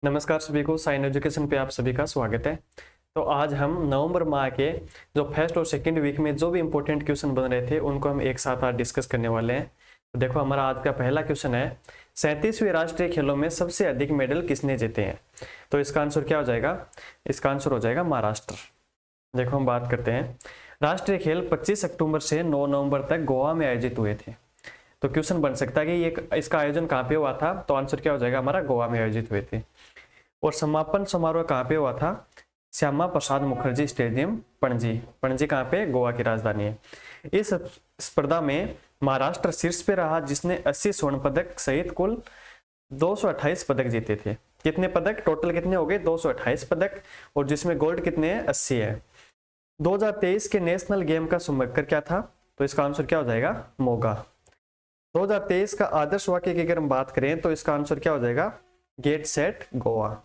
नमस्कार सभी को, साइन एजुकेशन पे आप सभी का स्वागत है। तो आज हम नवंबर माह के जो फर्स्ट और सेकंड वीक में जो भी इंपॉर्टेंट क्वेश्चन बन रहे थे उनको हम एक साथ आज डिस्कस करने वाले हैं। तो देखो, हमारा आज का पहला क्वेश्चन है, 37वें राष्ट्रीय खेलों में सबसे अधिक मेडल किसने जीते हैं? तो इसका आंसर क्या हो जाएगा? इसका आंसर हो जाएगा महाराष्ट्र। देखो, हम बात करते हैं, राष्ट्रीय खेल 25 अक्टूबर से 9 नवंबर तक गोवा में आयोजित हुए थे। तो क्वेश्चन बन सकता है कि ये इसका आयोजन कहाँ पे हुआ था? तो आंसर क्या हो जाएगा हमारा? गोवा में आयोजित हुए थे। और समापन समारोह कहाँ पे हुआ था? श्यामा प्रसाद मुखर्जी स्टेडियम, पणजी। पणजी कहाँ पे? गोवा की राजधानी है। इस स्पर्धा में महाराष्ट्र शीर्ष पे रहा, जिसने 80 स्वर्ण पदक सहित कुल 228 पदक जीते थे। कितने पदक टोटल कितने हो गए? 228 पदक। और जिसमें गोल्ड कितने हैं? 80 है। 2023 के नेशनल गेम का शुभंकर क्या था? तो इसका आंसर क्या हो जाएगा? मोगा। 2023 का आदर्श वाक्य की अगर हम बात करें तो इसका आंसर क्या हो जाएगा? Get set Goa.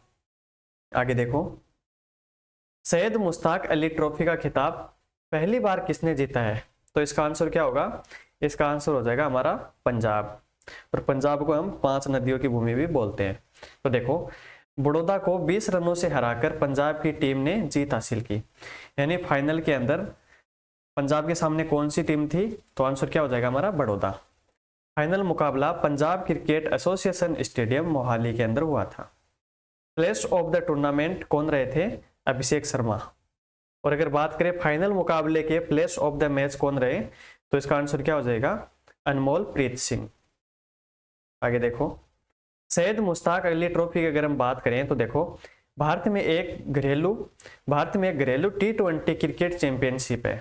आगे देखो, सैयद मुश्ताक अली ट्रॉफी का खिताब पहली बार किसने जीता है? तो इसका आंसर क्या होगा? इसका आंसर हो जाएगा हमारा पंजाब। और पंजाब को हम 5 नदियों की भूमि भी बोलते हैं। तो देखो, बड़ौदा को 20 रनों से हराकर पंजाब की टीम ने जीत हासिल की। यानी फाइनल के अंदर पंजाब के सामने कौन सी टीम थी? तो आंसर क्या हो जाएगा हमारा? बड़ौदा। फाइनल मुकाबला Punjab cricket association stadium Mohali के अंदर हुआ था। प्लेयर ऑफ द टूर्नामेंट कौन रहे थे? अभिषेक शर्मा। और अगर बात करें फाइनल मुकाबले के प्लेयर ऑफ द मैच कौन रहे? तो इसका आंसर क्या हो जाएगा? अनमोल प्रीत सिंह। आगे देखो, सैयद मुश्ताक अली ट्रॉफी की अगर हम बात करें तो देखो, भारत में एक घरेलू T20 क्रिकेट चैंपियनशिप है।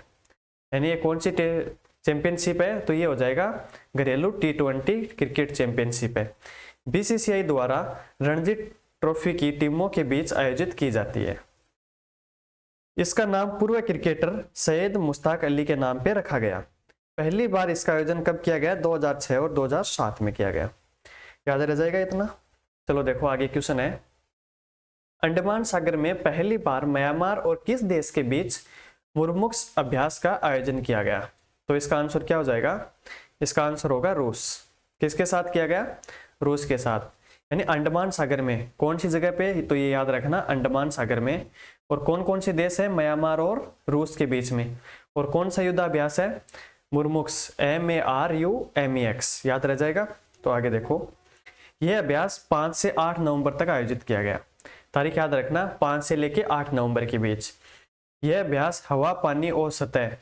यानी ये कौन सी चैंपियनशिप है? तो ये हो जाएगा घरेलू T20 क्रिकेट चैंपियनशिप है। बीसीसीआई द्वारा रणजी ट्रॉफी की टीमों के बीच आयोजित की जाती है। इसका नाम पूर्व क्रिकेटर सैयद मुश्ताक अली के नाम पे रखा गया। पहली बार इसका आयोजन कब किया गया? 2006 और 2007 में किया गया। याद रह जाएगा इतना? चलो देखो, आगे क्वेश्चन है, अंडमान सागर में पहली बार म्यांमार और किस देश के बीच मुर्मुक्स अभ्यास का आयोजन किया गया? तो इसका आंसर क्या हो जाएगा? इसका आंसर होगा रूस। किसके साथ किया गया? रूस के साथ। यानी अंडमान सागर में कौन सी जगह पे? तो ये याद रखना, अंडमान सागर में। और कौन कौन से देश है? म्यांमार और रूस के बीच में। और कौन सा युद्धाभ्यास है? मुर्मुक्स, MARUMEX। याद रह जाएगा। तो आगे देखो, यह अभ्यास 5 से 8 नवंबर तक आयोजित किया गया। तारीख याद रखना, 5 से लेके 8 नवंबर के बीच। यह अभ्यास हवा, पानी और सतह,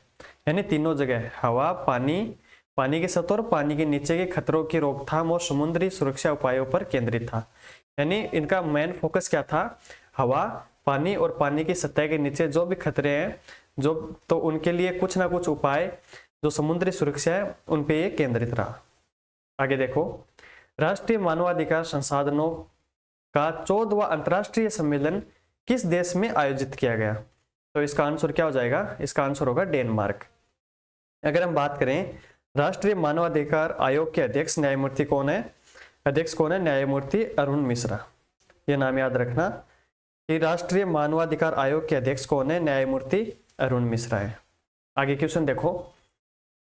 यानी तीनों जगह, हवा, पानी की सतह और पानी के नीचे के खतरों की रोकथाम और समुद्री सुरक्षा उपायों पर केंद्रित था। यानी इनका मेन फोकस क्या था? हवा, पानी और पानी की सतह के नीचे जो भी खतरे हैं, तो उनके लिए कुछ ना कुछ उपाय, जो समुद्री सुरक्षा है, उन पे ये केंद्रित रहा। आगे देखो, राष्ट्रीय मानवाधिकार संसाधनों का 14वां अंतर्राष्ट्रीय सम्मेलन किस देश में आयोजित किया गया? तो इसका आंसर क्या हो जाएगा? इसका आंसर होगा डेनमार्क। अगर हम बात करें राष्ट्रीय मानवाधिकार आयोग के अध्यक्ष न्यायमूर्ति कौन है? अध्यक्ष कौन है? न्यायमूर्ति अरुण मिश्रा। ये नाम याद रखना कि राष्ट्रीय मानवाधिकार आयोग के अध्यक्ष कौन है? न्यायमूर्ति अरुण मिश्रा है। आगे क्वेश्चन देखो,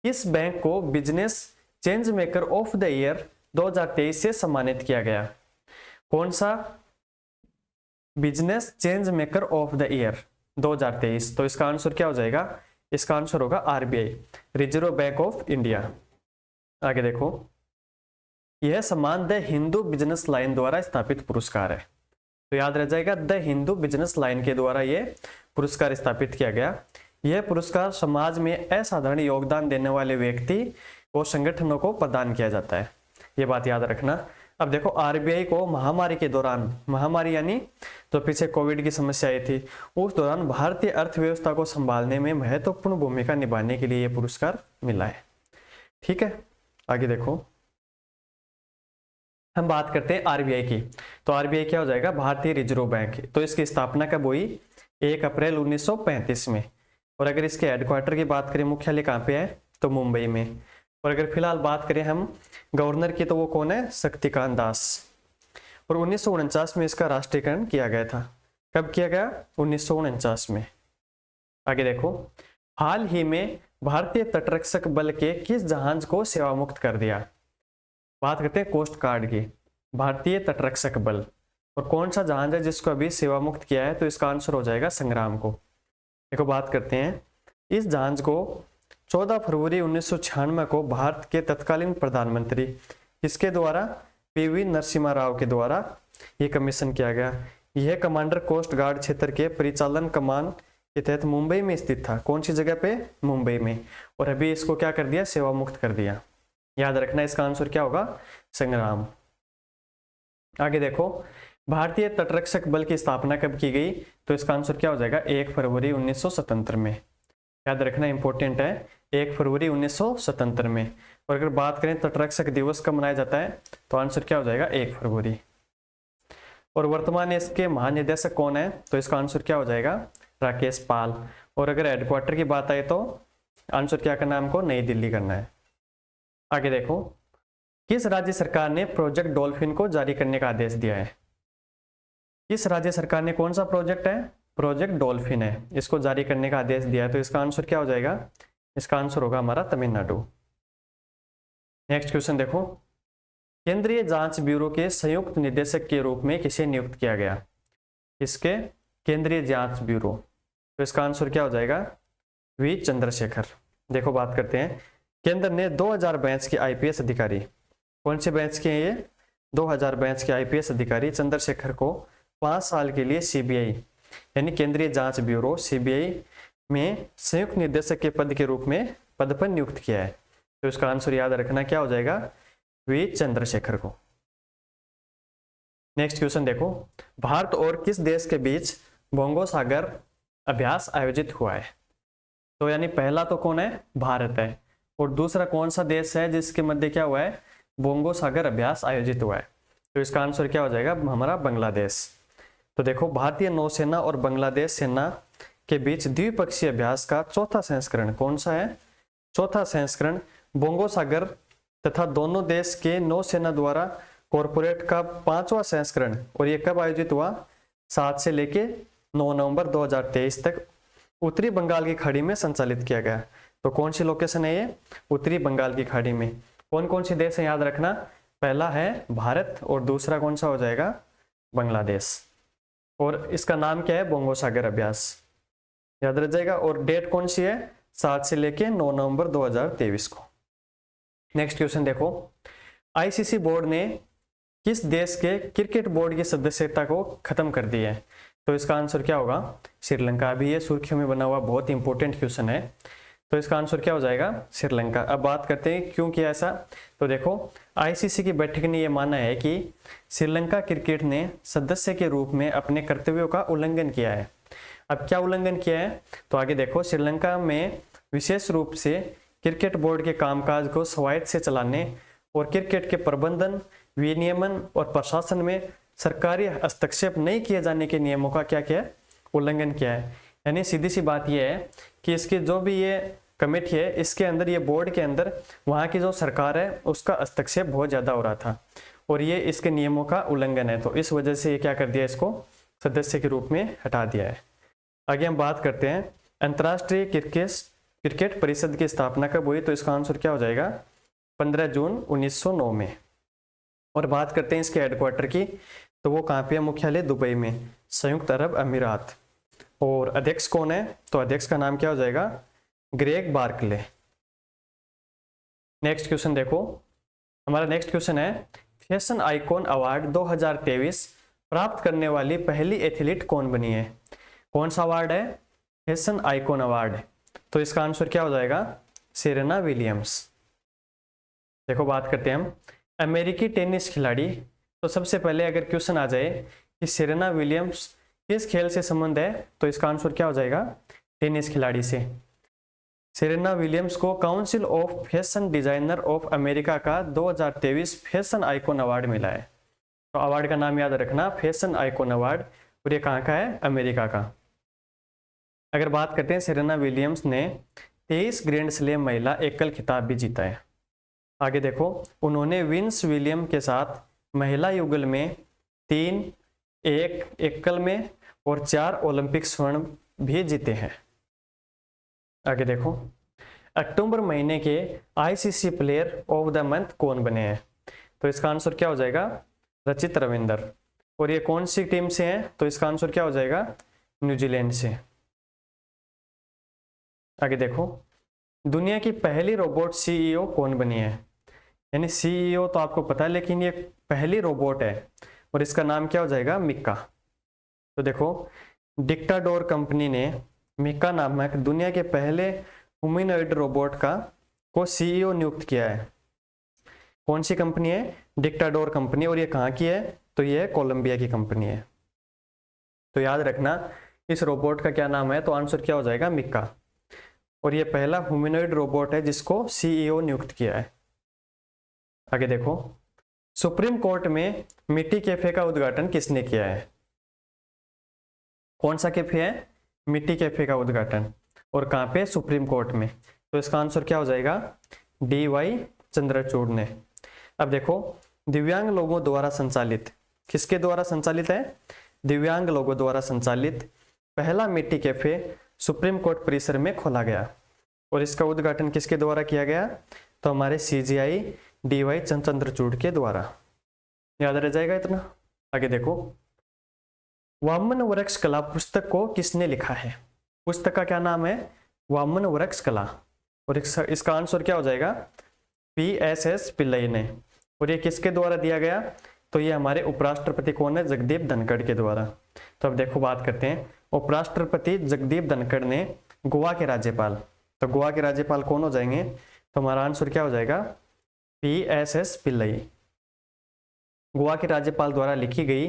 किस बैंक को business change maker of the year 2023 से सम्मानित किया गया? कौन सा business change maker of the year 2023? तो इसका आंसर क्या हो जाएगा? इसका आंसर होगा RBI, reserve bank of India. आगे देखो, यह सम्मान द हिंदू बिजनेस लाइन द्वारा स्थापित पुरस्कार है। तो याद रह जाएगा, द हिंदू बिजनेस लाइन के द्वारा यह पुरस्कार स्थापित किया गया। यह पुरस्कार समाज में असाधारण योगदान देने वाले व्यक्ति और संगठनों को प्रदान किया जाता है। ये बात याद रखना। अब देखो, RBI को महामारी के दौरान, महामारी यानी तो पीछे कोविड की समस्या आई थी, उस दौरान भारतीय अर्थव्यवस्था को संभालने में महत्वपूर्ण भूमिका निभाने के लिए यह पुरस्कार मिला है। ठीक है, आगे देखो, हम बात करते हैं RBI की। तो RBI क्या हो जाएगा? भारतीय रिजर्व बैंक। तो इसकी स्थापना कब हुई? 1 अप्रैल 1935 में। और अगर इसके हेडक्वार्टर की बात करें, मुख्यालय कहाँ पे है? तो मुंबई में। और अगर फिलहाल बात करें हम गवर्नर की, तो वो कौन है? शक्तिकांत दास। और 1949 में इसका राष्ट्रीयकरण किया गया था। कब किया गया? 1949 में। आगे देखो, हाल ही में भारतीय तटरक्षक बल के किस जहाज को सेवा मुक्त कर दिया? बात करते हैं कोस्ट गार्ड की। भारतीय तटरक्षक बल, और कौन सा जहाज है जिसको अभी सेवा मुक्त किया है, तो इसका आंसर हो जाएगा संग्राम को। देखो बात करते हैं, इस जहाज को 14 फरवरी 1996 को भारत के तत्कालीन प्रधानमंत्री किसके द्वारा, पीवी नरसिम्हा राव के द्वारा ये कमीशन किया गया। यह कमांडर कोस्ट गार्ड क्षेत्र के परिचालन कमान के तहत मुंबई में स्थित था। कौन सी जगह पे, मुंबई में। और अभी इसको क्या कर दिया, सेवा मुक्त कर दिया। याद रखना इसका आंसर क्या होगा, संग्राम। आगे देखो, भारतीय तटरक्षक बल की स्थापना कब की गई, तो इसका आंसर क्या हो जाएगा, 1 फरवरी 1977 में। याद रखना इंपॉर्टेंट है, 1 फरवरी 1977 में। और अगर बात करें तटरक्षक दिवस कब मनाया जाता है, तो आंसर क्या हो जाएगा, 1 फरवरी। और वर्तमान इसके महानिदेशक कौन है, तो इसका आंसर क्या हो जाएगा, राकेश पाल। और अगर हेडक्वार्टर की बात आए तो आंसर क्या करना है हमको, नई दिल्ली करना है। आगे देखो, किस राज्य सरकार ने प्रोजेक्ट डॉल्फिन को जारी करने का आदेश दिया है। किस राज्य सरकार ने, कौन सा प्रोजेक्ट है, प्रोजेक्ट डॉल्फिन है, इसको जारी करने का आदेश दिया है, तो इसका आंसर क्या हो जाएगा, इसका आंसर होगा हमारा तमिलनाडु। नेक्स्ट क्वेश्चन देखो, केंद्रीय जांच ब्यूरो के संयुक्त निदेशक के रूप में किसे नियुक्त किया गया। इसके केंद्रीय जांच ब्यूरो, तो इसका आंसर क्या हो जाएगा, वी चंद्रशेखर। देखो बात करते हैं, केंद्र ने 2000 बैच के आईपीएस अधिकारी, कौन से बैच के हैं ये, 2000 बैच के आईपीएस अधिकारी चंद्रशेखर को 5 साल के लिए सीबीआई यानी केंद्रीय जांच ब्यूरो सीबीआई में संयुक्त निदेशक के पद के रूप में पद पर नियुक्त किया है। तो इसका आंसर याद रखना क्या हो जाएगा, वी चंद्रशेखर को। नेक्स्ट क्वेश्चन देखो, भारत और किस देश के बीच बोंगो सागर अभ्यास आयोजित हुआ है। तो यानी पहला तो कौन है, भारत है, और दूसरा कौन सा देश है जिसके मध्य क्या हुआ है, बोंगो सागर अभ्यास आयोजित हुआ है। तो इसका आंसर क्या हो जाएगा, हमारा बांग्लादेश। तो देखो, भारतीय नौसेना और बांग्लादेश सेना के बीच द्विपक्षीय अभ्यास का चौथा संस्करण कौन सा है, चौथा संस्करण बोंगो सागर तथा दोनों देश के नौसेना द्वारा कॉरपोरेट का 5वां संस्करण, और ये कब आयोजित हुआ, 7 से लेके 9 नवंबर 2023 तक उत्तरी बंगाल की खाड़ी में संचालित किया गया। तो कौन सी लोकेशन है ये, उत्तरी बंगाल की खाड़ी में। कौन कौन से देश है याद रखना, पहला है भारत और दूसरा कौन सा हो जाएगा, बांग्लादेश। और इसका नाम क्या है, बोंगो सागर अभ्यास, याद रह जाएगा। और डेट कौन सी है, 7 से लेके 9 नवंबर 2023 को। नेक्स्ट क्वेश्चन देखो, आईसीसी बोर्ड ने किस देश के क्रिकेट बोर्ड की सदस्यता को खत्म कर दी है। तो इसका आंसर क्या होगा, श्रीलंका। अभी ये सुर्खियों में बना हुआ बहुत इंपॉर्टेंट क्वेश्चन है, तो इसका आंसर क्या हो जाएगा, श्रीलंका। अब बात करते हैं क्यों किया ऐसा। तो देखो, आईसीसी की बैठक ने यह माना है कि श्रीलंका क्रिकेट ने सदस्य के रूप में अपने कर्तव्यों का उल्लंघन किया है। अब क्या उल्लंघन किया है, तो आगे देखो, श्रीलंका में विशेष रूप से क्रिकेट बोर्ड के कामकाज को स्वायत्त से चलाने और क्रिकेट के प्रबंधन, विनियमन और प्रशासन में सरकारी हस्तक्षेप नहीं किए जाने के नियमों का क्या किया है, उल्लंघन किया है। यानी सीधी सी बात यह है कि इसकी जो भी ये कमेटी है, इसके अंदर, ये बोर्ड के अंदर वहाँ की जो सरकार है उसका हस्तक्षेप बहुत ज़्यादा हो रहा था, और ये इसके नियमों का उल्लंघन है। तो इस वजह से ये क्या कर दिया, इसको सदस्य के रूप में हटा दिया है। आगे हम बात करते हैं, अंतर्राष्ट्रीय क्रिकेट परिषद की स्थापना कब हुई। तो इसका आंसर क्या हो जाएगा, 15 जून 1909 में। और बात करते हैं इसके हेडक्वार्टर की, तो वो कहाँ पे है, मुख्यालय दुबई में, संयुक्त अरब अमीरात। और अध्यक्ष कौन है, तो अध्यक्ष का नाम क्या हो जाएगा, ग्रेग बार्कले। नेक्स्ट क्वेश्चन देखो, हमारा नेक्स्ट क्वेश्चन है, फैशन आइकॉन अवार्ड 2023 प्राप्त करने वाली पहली एथलीट कौन बनी है। कौन सा अवार्ड है, फैशन आइकॉन अवार्ड। तो इसका आंसर क्या हो जाएगा, सेरेना विलियम्स। देखो बात करते हैं हम, अमेरिकी टेनिस खिलाड़ी। तो सबसे पहले अगर क्वेश्चन आ जाए कि सेरेना विलियम्स किस खेल से संबंध है, तो इसका आंसर क्या हो जाएगा, टेनिस खिलाड़ी से। सेरेना विलियम्स को council of fashion designer of America का 2023 फैशन आइकॉन अवार्ड मिला है। तो अवार्ड का नाम याद रखना, फैशन आइकॉन अवार्ड, और ये कहाँ का है, अमेरिका का। अगर बात करते हैं, सेरेना विलियम्स ने 23 ग्रैंड स्लैम महिला एकल खिताब भी जीता है। आगे देखो, उन्होंने विंस विलियम के साथ महिला युगल में 3, 1 एकल में और 4 ओलंपिक स्वर्ण भी जीते हैं। आगे देखो, अक्टूबर महीने के ICC player of the month कौन बने हैं। तो इसका आंसर क्या हो जाएगा, रचित रविंदर। और ये कौन सी टीम से है, तो इसका आंसर क्या हो जाएगा, न्यूजीलैंड से। आगे देखो, दुनिया की पहली रोबोट सीईओ कौन बनी है। यानी सीईओ तो आपको पता है, लेकिन ये पहली रोबोट है और इसका नाम क्या हो जाएगा, मिक्का। तो देखो, डिक्टाडोर कंपनी ने मिक्का नामक दुनिया के पहले ह्यूमनॉइड रोबोट को सीईओ नियुक्त किया है। कौन सी कंपनी है, डिक्टाडोर कंपनी, और ये कहाँ की है, तो ये कोलंबिया की कंपनी है। तो याद रखना इस रोबोट का क्या नाम है, तो आंसर क्या हो जाएगा, मिक्का। और ये पहला ह्यूमनॉइड रोबोट है जिसको सीईओ नियुक्त किया है। आगे देखो, सुप्रीम कोर्ट में मिट्टी कैफे का उद्घाटन किसने किया है। कौन सा कैफे है, मिट्टी कैफे का उद्घाटन, और कहाँ पे, सुप्रीम कोर्ट में। तो इसका आंसर क्या हो जाएगा, DY चंद्रचूड़ ने। अब देखो, दिव्यांग लोगों द्वारा संचालित, किसके द्वारा संचालित है, दिव्यांग लोगों द्वारा संचालित पहला मिट्टी कैफे सुप्रीम कोर्ट परिसर में खोला गया, और इसका उद्घाटन किसके द्वारा किया गया, तो हमारे CGI DY चंद्रचूड़ के द्वारा। याद रह जाएगा इतना। आगे देखो, वामन वृक्ष कला पुस्तक को किसने लिखा है। पुस्तक का क्या नाम है, वामन वृक्ष कला, और इसका आंसर क्या हो जाएगा, PSS पिल्लई ने। और ये किसके द्वारा दिया गया, तो ये हमारे उपराष्ट्रपति कौन है, जगदीप धनखड़ के द्वारा। तो अब देखो, बात करते हैं, उपराष्ट्रपति जगदीप धनखड़ ने गोवा के राज्यपाल, तो गोवा के राज्यपाल कौन हो जाएंगे, तो हमारा आंसर क्या हो जाएगा, PSS पिल्लई। गोवा के राज्यपाल द्वारा लिखी गई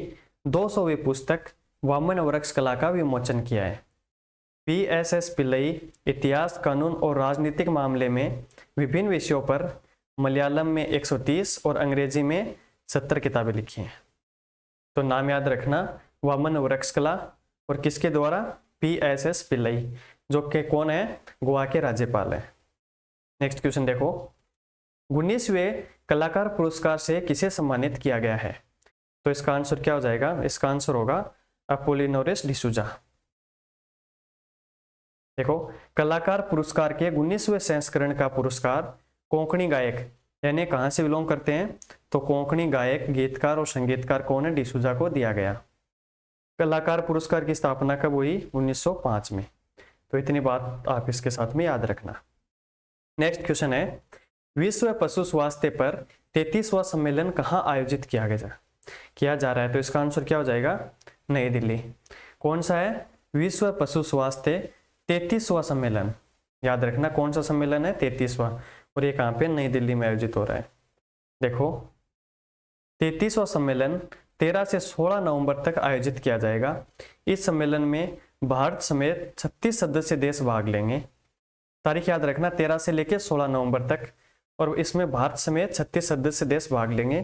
200वीं पुस्तक वामन वृक्ष कला का विमोचन किया है। PSS पिल्लई इतिहास, कानून और राजनीतिक मामले में विभिन्न विषयों पर मलयालम में 130 और अंग्रेजी में 70 किताबें लिखी हैं। तो नाम याद रखना, वामन वृक्ष कला, और किसके द्वारा, PSS पिल्लई, जो कि कौन है, गोवा के राज्यपाल है। नेक्स्ट क्वेश्चन देखो, 19वें कलाकार पुरस्कार से किसे सम्मानित किया गया है। तो इसका आंसर क्या हो जाएगा, इसका आंसर होगा अपोलिनोरिस डिसूजा। देखो, कलाकार पुरस्कार के 19वें संस्करण का पुरस्कार कोंकणी गायक, यानी कहां से बिलोंग करते हैं, तो कोंकणी गायक, गीतकार और संगीतकार कौन है, डिसूजा को दिया गया। कलाकार पुरस्कार की स्थापना कब हुई, 1905 में। तो इतनी बात आप इसके साथ में याद रखना। नेक्स्ट क्वेश्चन है, विश्व पशु स्वास्थ्य पर 33वां सम्मेलन कहाँ आयोजित किया जा रहा है। तो इसका आंसर क्या हो जाएगा, नई दिल्ली। कौन सा है, विश्व पशु स्वास्थ्य 33वां सम्मेलन। याद रखना कौन सा सम्मेलन है, 33वां, और ये कहाँ पे, नई दिल्ली में आयोजित हो रहा है। देखो, 33वां सम्मेलन 13 से 16 नवंबर तक आयोजित किया जाएगा। इस सम्मेलन में भारत समेत 36 सदस्य देश भाग लेंगे। तारीख याद रखना, 13 से लेकर 16 नवंबर तक, और इसमें भारत समेत 36 सदस्य देश भाग लेंगे।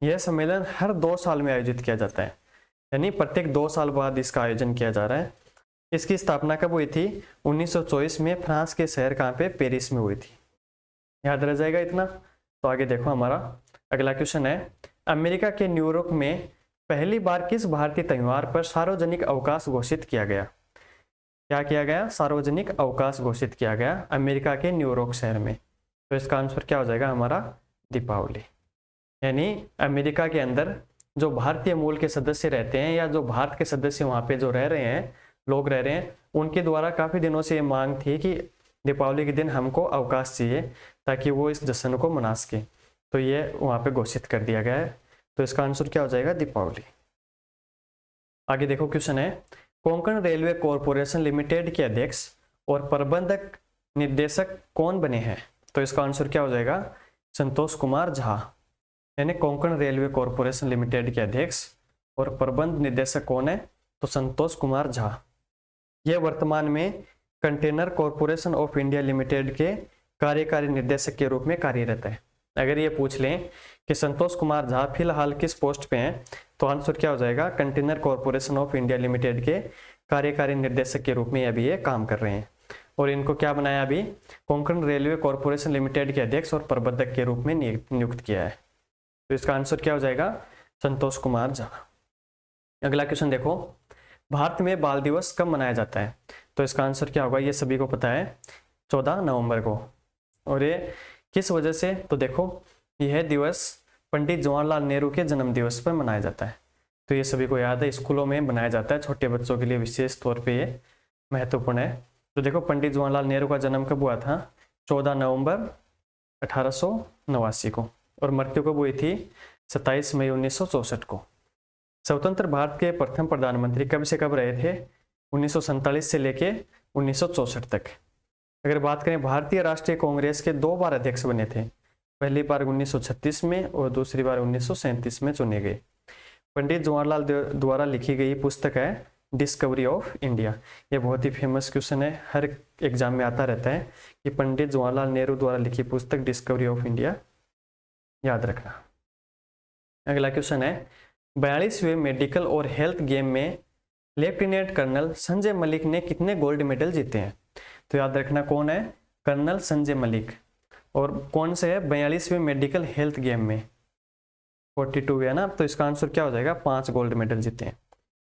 यह सम्मेलन हर 2 साल में आयोजित किया जाता है, यानी प्रत्येक 2 साल बाद इसका आयोजन किया जा रहा है। इसकी स्थापना कब हुई थी, 1924 में, फ्रांस के शहर कहाँ पे, पेरिस में हुई थी। याद रह जाएगा इतना। तो आगे देखो, हमारा अगला क्वेश्चन है, अमेरिका के न्यूयॉर्क में पहली बार किस भारतीय त्योहार पर सार्वजनिक अवकाश घोषित किया गया। क्या किया गया, सार्वजनिक अवकाश घोषित किया गया अमेरिका के न्यूयॉर्क शहर में। तो इसका आंसर क्या हो जाएगा, हमारा दीपावली। यानी अमेरिका के अंदर जो भारतीय मूल के सदस्य रहते हैं, या जो भारत के सदस्य वहाँ पे जो रह रहे हैं, लोग रह रहे हैं, उनके द्वारा काफ़ी दिनों से ये मांग थी कि दीपावली के दिन हमको अवकाश चाहिए ताकि वो इस जश्न को मना सके। तो ये वहाँ पे घोषित कर दिया गया है। तो इसका आंसर क्या हो जाएगा, दीपावली। आगे देखो, क्वेश्चन है, कोंकण रेलवे कॉरपोरेशन लिमिटेड के अध्यक्ष और प्रबंधक निर्देशक कौन बने हैं। तो इसका आंसर क्या हो जाएगा, संतोष कुमार झा। यानी कोंकण रेलवे कॉरपोरेशन लिमिटेड के अध्यक्ष और प्रबंध निर्देशक कौन है, तो संतोष कुमार झा। यह वर्तमान में container corporation of India limited के कार्यकारी निर्देशक के रूप में कार्यरत है। अगर ये पूछ लें कि संतोष कुमार झा फिलहाल किस पोस्ट पे हैं, तो आंसर क्या हो जाएगा, container corporation of India limited के कार्यकारी निर्देशक के रूप में अभी ये काम कर रहे हैं। और इनको क्या बनाया, अभी कोंकण रेलवे कॉरपोरेशन लिमिटेड के अध्यक्ष और प्रबंधक के रूप में नियुक्त किया है। तो इसका आंसर क्या हो जाएगा, संतोष कुमार झा। अगला क्वेश्चन देखो, भारत में बाल दिवस कब मनाया जाता है। तो इसका आंसर क्या होगा, ये सभी को पता है, 14 नवंबर को। और ये किस वजह से, तो देखो, यह दिवस पंडित जवाहरलाल नेहरू के जन्म दिवस पर मनाया जाता है। तो ये सभी को याद है, स्कूलों में बनाया जाता है, छोटे बच्चों के लिए विशेष तौर पे ये महत्वपूर्ण है। तो देखो पंडित जवाहरलाल नेहरू का जन्म कब हुआ था? 14 नवंबर 1889 को, और मृत्यु कब हुई थी? 27 मई 1964 को। स्वतंत्र भारत के प्रथम प्रधानमंत्री कब से कब रहे थे? 1947 से लेके 1964 तक। अगर बात करें भारतीय राष्ट्रीय कांग्रेस के 2 बार अध्यक्ष बने थे, पहली बार 1936 में और दूसरी बार 1937 में चुने गए। पंडित जवाहरलाल द्वारा लिखी गई पुस्तक है डिस्कवरी ऑफ इंडिया। ये बहुत ही फेमस क्वेश्चन है, हर एग्जाम में आता रहता है कि पंडित जवाहरलाल नेहरू द्वारा लिखी पुस्तक डिस्कवरी ऑफ इंडिया, याद रखना। अगला क्वेश्चन है 42वें मेडिकल और हेल्थ गेम में लेफ्टिनेंट कर्नल संजय मलिक ने कितने गोल्ड मेडल जीते हैं? तो याद रखना कौन है? कर्नल संजय मलिक। और कौन से है? 42वें मेडिकल हेल्थ गेम में 42 है ना, तो इसका आंसर क्या हो जाएगा? 5 गोल्ड मेडल जीते हैं।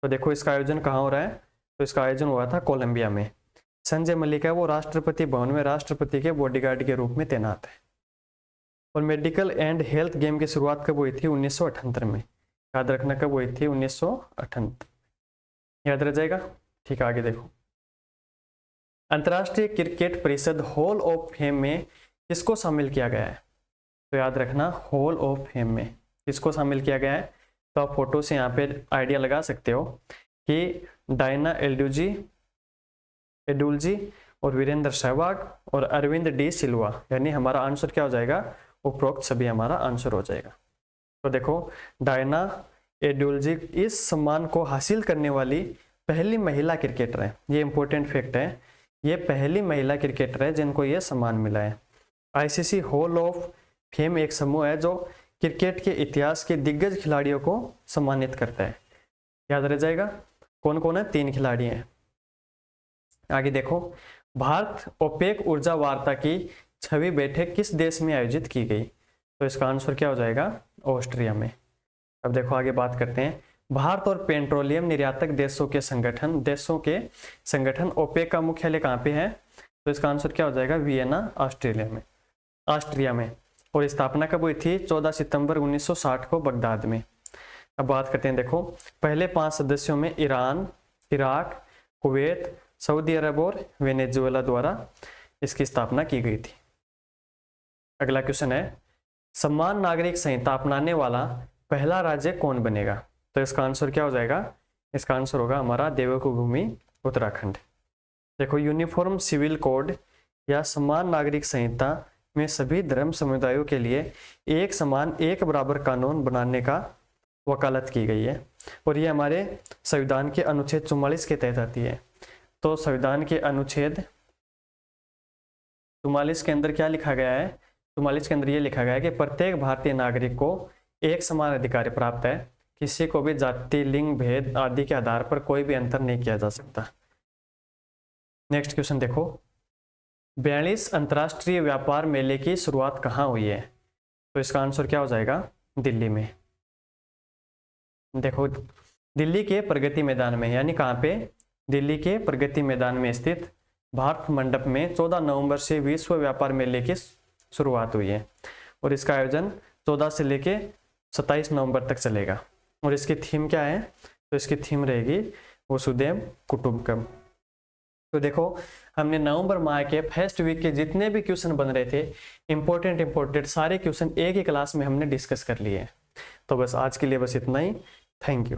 तो देखो इसका आयोजन कहाँ हो रहा है? तो इसका आयोजन हुआ था कोलंबिया में। संजय मलिक है वो राष्ट्रपति भवन में राष्ट्रपति के बॉडीगार्ड के रूप में तैनात है। और मेडिकल एंड हेल्थ गेम की शुरुआत कब हुई थी? 1978 में। याद रखना कब हुई थी? 1978। याद रह जाएगा? ठीक है, आगे देखो। अंतर्राष्ट्रीय क्रिकेट परिषद हॉल ऑफ फेम में किसको शामिल किया गया है? तो याद रखना हॉल ऑफ फेम में किसको शामिल किया गया है? तो आप फोटो से यहाँ पे आइडिया लगा सकते हो कि डायना एडुलजी और वीरेंद्र सहवाग और अरविंद डी सिल्वा, यानी हमारा आंसर क्या हो जाएगा? उपरोक्त सभी हमारा आंसर हो जाएगा। तो देखो डायना एडुलजी इस सम्मान को हासिल करने वाली पहली महिला क्रिकेटर है। ये इंपॉर्टेंट फैक्ट है, ये पहली महिला क्रिकेटर है जिनको ये सम्मान मिला है। आईसीसी हॉल ऑफ फेम एक समूह है जो क्रिकेट के इतिहास के दिग्गज खिलाड़ियों को सम्मानित करता है। याद रह जाएगा कौन कौन है? 3 खिलाड़ी हैं। आगे देखो, भारत ओपेक ऊर्जा वार्ता की 6वीं बैठक किस देश में आयोजित की गई? तो इसका आंसर क्या हो जाएगा? ऑस्ट्रिया में। अब देखो आगे बात करते हैं। भारत और पेट्रोलियम निर्यातक देशों के संगठन ओपेक का मुख्यालय कहाँ पे है? तो इसका आंसर क्या हो जाएगा? वियना ऑस्ट्रिया में। और स्थापना कब हुई थी? 14 सितंबर 1960 को बगदाद में। अब बात करते हैं, देखो पहले 5 सदस्यों में ईरान, इराक, कुवैत, सऊदी अरब और वेनेजुएला द्वारा इसकी स्थापना की गई थी। अगला क्वेश्चन है समान नागरिक संहिता अपनाने वाला पहला राज्य कौन बनेगा? तो इसका आंसर क्या हो जाएगा? इसका आंसर होगा हमारा देवकी भूमि उत्तराखंड। देखो यूनिफॉर्म सिविल कोड या समान नागरिक संहिता में सभी धर्म समुदायों के लिए एक समान एक बराबर कानून बनाने का वकालत की गई है, और ये हमारे संविधान के अनुच्छेद 44 के तहत आती है। तो संविधान के अनुच्छेद 44 के अंदर क्या लिखा गया है? 44 के अंदर ये लिखा गया है कि प्रत्येक भारतीय नागरिक को एक समान अधिकार प्राप्त है, किसी को भी जाति, लिंग, भेद आदि के आधार पर कोई भी अंतर नहीं किया जा सकता। नेक्स्ट क्वेश्चन देखो, 42 अंतर्राष्ट्रीय व्यापार मेले की शुरुआत कहाँ हुई है? तो इसका आंसर क्या हो जाएगा? दिल्ली में। देखो दिल्ली के प्रगति मैदान में, यानी कहाँ पे? दिल्ली के प्रगति मैदान में स्थित भारत मंडप में 14 नवंबर से विश्व व्यापार मेले की शुरुआत हुई है, और इसका आयोजन 14 से लेके 27 नवंबर तक चलेगा। और इसकी थीम क्या है? तो इसकी थीम रहेगी वसुधैव कुटुंबकम। तो देखो हमने नवंबर माह के फर्स्ट वीक के जितने भी क्वेश्चन बन रहे थे, इंपॉर्टेंट सारे क्वेश्चन एक ही क्लास में हमने डिस्कस कर लिए। तो बस आज के लिए बस इतना ही। Thank you.